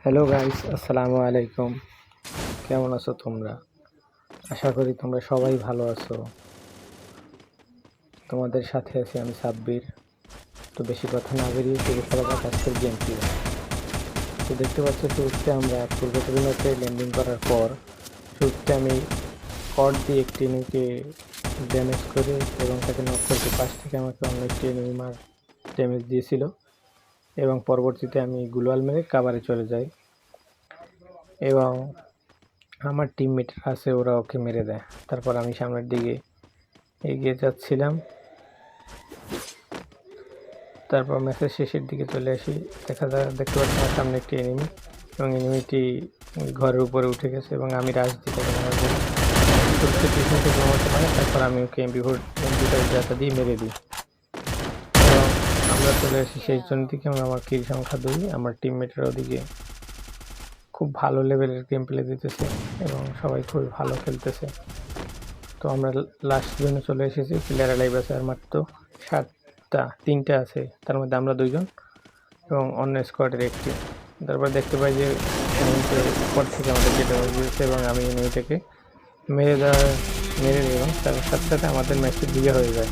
Hello guys, আসসালামু আলাইকুম। কেমন আছো তোমরা? আশা করি তোমরা সবাই ভালো আছো। তোমাদের সাথে আছি আমি সাব্বির। তো বেশি কথা না বেরিয়ে শুরু করা যাক আজকের গেম প্লে। তো দেখতে পাচ্ছ শুরুতে আমরা পূর্বতে ল্যান্ডিং করার পর শুরুতে আমি কর্ড দিয়ে একটি এনিমিকে ড্যামেজ করে এবং তাকে নক করতে পাশ থেকে আমাকে অন্য একটি এনিমি ড্যামেজ দিয়েছিল এবং পরবর্তীতে আমি গ্লোয়াল মেরে কাভারে চলে যাই এবং আমার টিমমেটরা আছে, ওরা ওকে মেরে দেয়। তারপর আমি সামনের দিকে এগিয়ে যাচ্ছিলাম। তারপর ম্যাচের শেষের দিকে চলে আসি। দেখতে পাচ্ছি আমার সামনে একটি এনিমি এবং এনিমিটি ঘরের উপরে উঠে গেছে এবং আমি রাশ দিতে আমার জন্য শুরুতে পিছন থেকে ঘুমাতে পারি। তারপর আমি ওকে এমপি5 জাতা দিয়ে মেরে দিই এবং আমরা চলে আসি শেষ জনের দিকে এবং আমার কিল সংখ্যা 2। আমার টিমমেটরা ওদিকে খুব ভালো লেভেলের গেম প্লে দিতেছে এবং সবাই খুবই ভালো খেলতেছে। তো আমরা লাস্ট জোনে চলে এসেছি। প্লেয়ার লাইভ আছে আর মাত্র 3টা আছে, তার মধ্যে আমরা 2জন এবং অন্য স্কোয়াডের একটি। তারপর দেখতে পাই যে উপর থেকে আমাদেরকে ড্যামেজ দিয়েছে এবং আমি এনিমিটাকে মেরে দিই এবং তার সাথে সাথে আমাদের ম্যাচটি বিয়ে হয়ে যায়।